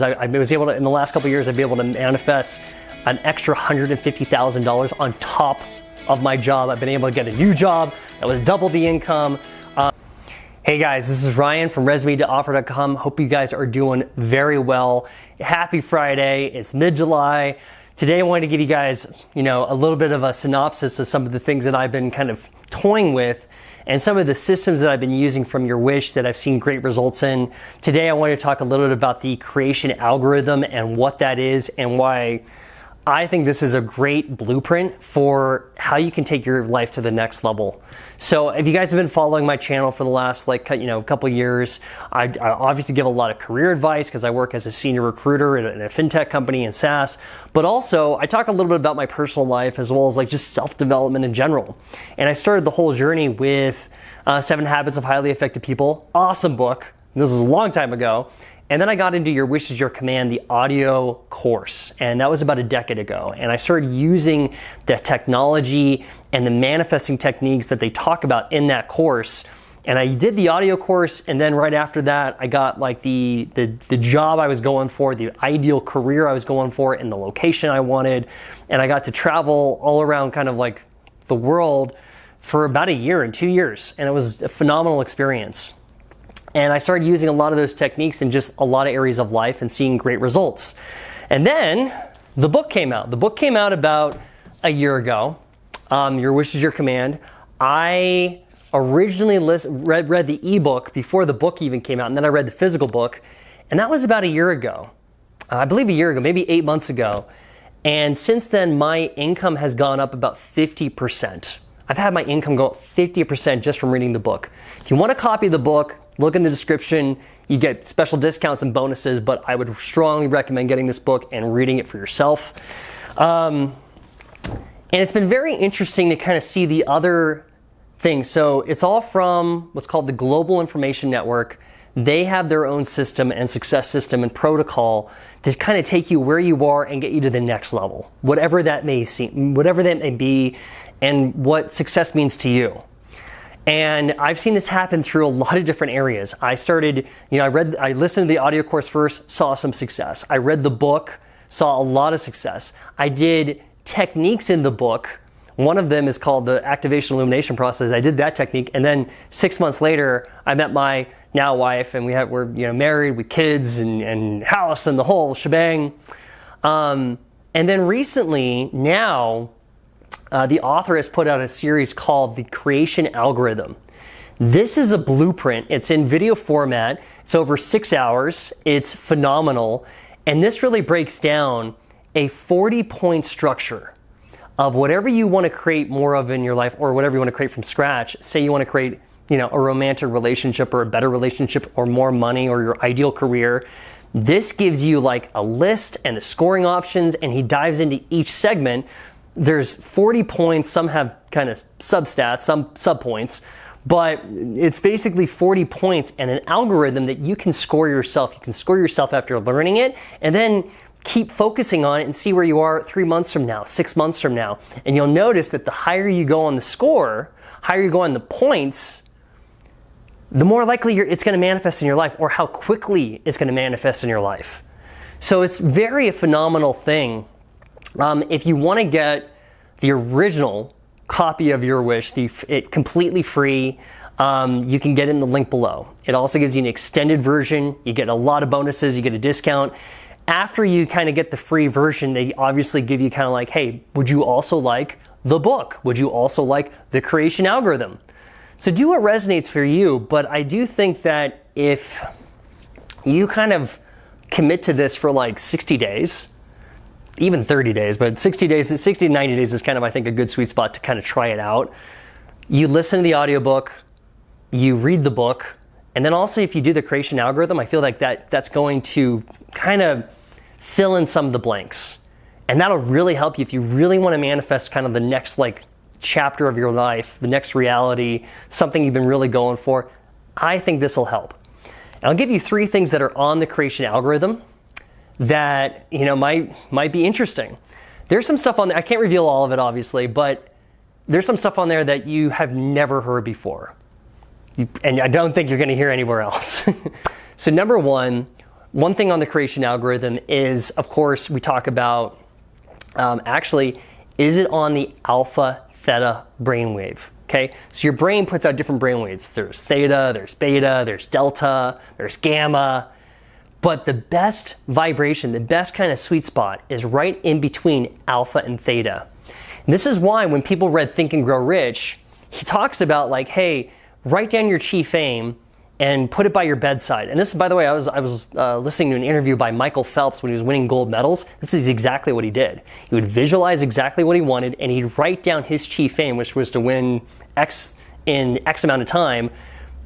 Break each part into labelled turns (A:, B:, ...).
A: I was able to, in the last couple of years, I've been able to manifest an extra $150,000 on top of my job. I've been able to get a new job that was double the income. Hey guys, this is Ryan from resume-to-offer.com. Hope you guys are doing very well. Happy Friday. It's mid-July. Today I wanted to give you guys, a little bit of a synopsis of some of the things that I've been kind of toying with and some of the systems that I've been using from Your Wish that I've seen great results in. Today I want to talk a little bit about the creation algorithm and what that is and why I think this is a great blueprint for how you can take your life to the next level. So if you guys have been following my channel for the last couple years, I obviously give a lot of career advice because I work as a senior recruiter in a fintech company in SaaS, but also I talk a little bit about my personal life as well as just self-development in general. And I started the whole journey with 7 Habits of Highly Effective People. Awesome book. This was a long time ago. And then I got into Your Wish is Your Command, the audio course, and that was about a decade ago. And I started using the technology and the manifesting techniques that they talk about in that course. And I did the audio course, and then right after that, I got the job I was going for, the ideal career I was going for, and the location I wanted. And I got to travel all around the world for about a year and 2 years, and it was a phenomenal experience. And I started using a lot of those techniques in just a lot of areas of life and seeing great results. And then the book came out. The book came out about a year ago, Your Wish is Your Command. I originally read the ebook before the book even came out, and then I read the physical book, and that was about a year ago. I believe a year ago, maybe 8 months ago. And since then, my income has gone up about 50%. I've had my income go up 50% just from reading the book. If you want a copy of the book, look in the description. You get special discounts and bonuses, but I would strongly recommend getting this book and reading it for yourself. And it's been very interesting to kind of see the other things. So it's all from what's called the Global Information Network. They have their own system and success system and protocol to kind of take you where you are and get you to the next level, whatever that may seem, whatever that may be, and what success means to you. And I've seen this happen through a lot of different areas. I started, I listened to the audio course first, saw some success. I read the book, saw a lot of success. I did techniques in the book. One of them is called the activation illumination process. I did that technique, and then 6 months later, I met my now wife, and we're married with kids and house and the whole shebang. And then recently, now, the author has put out a series called The Creation Algorithm. This is a blueprint. It's in video format. It's over 6 hours. It's phenomenal. And this really breaks down a 40-point structure of whatever you want to create more of in your life, or whatever you want to create from scratch. Say you want to create, a romantic relationship or a better relationship or more money or your ideal career. This gives you a list and the scoring options, and he dives into each segment. There's 40 points, some have kind of substats, some subpoints, but it's basically 40 points and an algorithm that you can score yourself. You can score yourself after learning it, and then keep focusing on it and see where you are 3 months from now, 6 months from now. And you'll notice that the higher you go on the score, higher you go on the points, the more likely it's going to manifest in your life, or how quickly it's going to manifest in your life. So it's very a phenomenal thing. If you want to get the original copy of Your Wish, it's completely free, you can get it in the link below. It also gives you an extended version. You get a lot of bonuses. You get a discount. After you kind of get the free version, they obviously give you kind of hey, would you also like the book? Would you also like the creation algorithm? So do what resonates for you, but I do think that if you kind of commit to this for 60 days, even 30 days, but 60 to 90 days is kind of, I think, a good sweet spot to kind of try it out. You listen to the audiobook, you read the book, and then also if you do the creation algorithm, I feel like that's going to kind of fill in some of the blanks. And that'll really help you if you really want to manifest kind of the next chapter of your life, the next reality, something you've been really going for. I think this will help. And I'll give you 3 things that are on the creation algorithm that might be interesting. There's some stuff on there, I can't reveal all of it obviously, but there's some stuff on there that you have never heard before. And I don't think you're going to hear anywhere else. So number 1, one thing on the creation algorithm is, of course, we talk about actually, is it on the alpha theta brainwave? Okay, so your brain puts out different brainwaves. There's theta, there's beta, there's delta, there's gamma. But the best vibration, the best kind of sweet spot is right in between alpha and theta. And this is why when people read Think and Grow Rich, he talks about like, hey, write down your chief aim and put it by your bedside. And this, by the way, I was listening to an interview by Michael Phelps when he was winning gold medals. This is exactly what he did. He would visualize exactly what he wanted, and he'd write down his chief aim, which was to win X in X amount of time,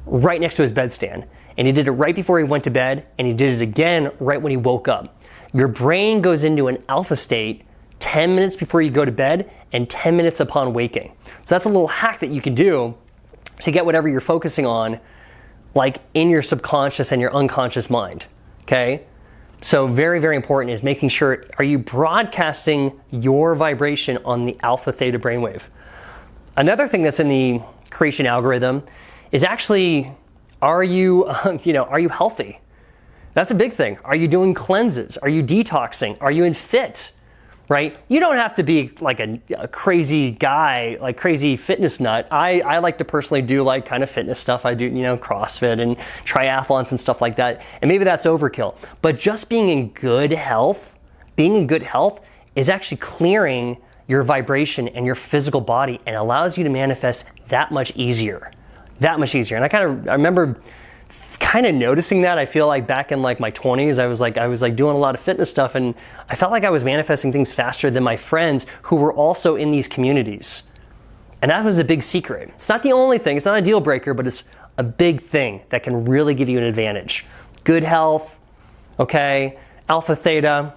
A: right next to his bedstand. And he did it right before he went to bed, and he did it again right when he woke up. Your brain goes into an alpha state 10 minutes before you go to bed and 10 minutes upon waking. So that's a little hack that you can do to get whatever you're focusing on, like in your subconscious and your unconscious mind, okay? So very, very important is making sure, are you broadcasting your vibration on the alpha theta brainwave? Another thing that's in the creation algorithm is actually, are you healthy? That's a big thing. Are you doing cleanses? Are you detoxing? Are you in fit? Right? You don't have to be like a crazy guy, like crazy fitness nut. I like to personally do like kind of fitness stuff. I do, CrossFit and triathlons and stuff like that. And maybe that's overkill. But just being in good health is actually clearing your vibration and your physical body and allows you to manifest that much easier. And I remember kind of noticing that. I feel like back in like my 20s, I was like doing a lot of fitness stuff, and I felt like I was manifesting things faster than my friends who were also in these communities. And that was a big secret. It's not the only thing, it's not a deal breaker, but it's a big thing that can really give you an advantage. Good health, okay, alpha theta.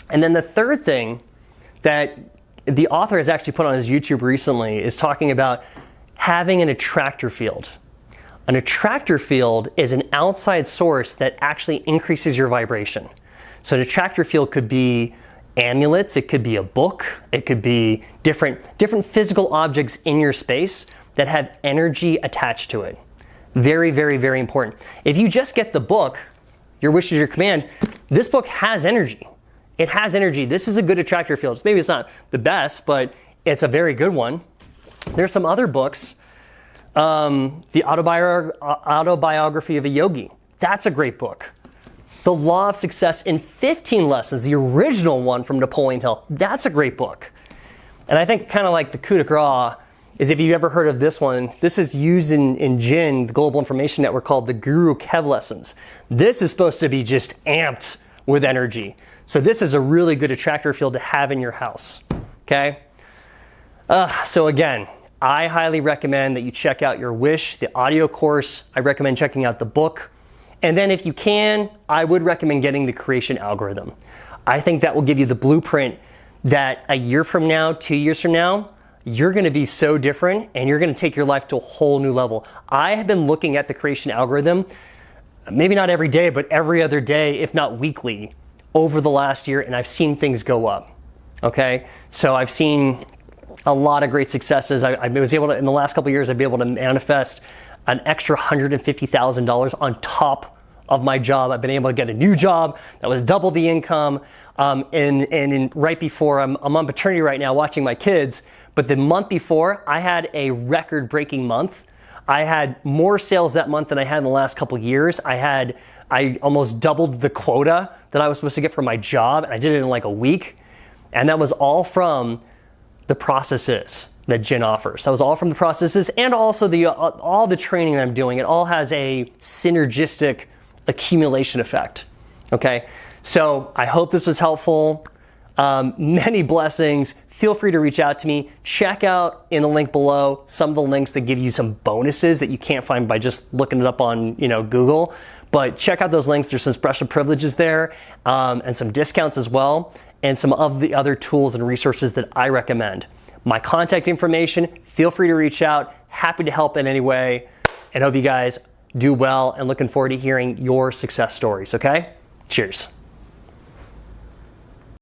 A: And then the third thing that the author has actually put on his YouTube recently is talking about having an attractor field. An attractor field is an outside source that actually increases your vibration. So an attractor field could be amulets, it could be a book, it could be different physical objects in your space that have energy attached to it. Very, very, very important. If you just get the book, Your Wish is Your Command, this book has energy. It has energy. This is a good attractor field. Maybe it's not the best, but it's a very good one. There's some other books. The Autobiography of a Yogi. That's a great book. The Law of Success in 15 Lessons, the original one from Napoleon Hill. That's a great book. And I think kind of like the coup de grace is, if you've ever heard of this one, this is used in GIN, the Global Information Network, called the Gurukev Lessons. This is supposed to be just amped with energy. So this is a really good attractor field to have in your house, okay? So again, I highly recommend that you check out Your Wish, the audio course. I recommend checking out the book. And then if you can, I would recommend getting the creation algorithm. I think that will give you the blueprint that a year from now, 2 years from now, you're gonna be so different and you're gonna take your life to a whole new level. I have been looking at the creation algorithm, maybe not every day, but every other day, if not weekly, over the last year, and I've seen things go up, okay? So I've seen a lot of great successes. I was able to, in the last couple of years, I've been able to manifest an extra $150,000 on top of my job. I've been able to get a new job that was double the income. And right before, I'm on paternity right now watching my kids, but the month before, I had a record-breaking month. I had more sales that month than I had in the last couple of years. I almost doubled the quota that I was supposed to get for my job, and I did it in like a week. And that was all from the processes that GIN offers. That was all from the processes, and also all the training that I'm doing. It all has a synergistic accumulation effect, okay? So I hope this was helpful. Many blessings. Feel free to reach out to me. Check out in the link below some of the links that give you some bonuses that you can't find by just looking it up on Google. But check out those links. There's some special privileges there, and some discounts as well, and some of the other tools and resources that I recommend. My contact information, feel free to reach out. Happy to help in any way, and hope you guys do well, and looking forward to hearing your success stories, okay? Cheers.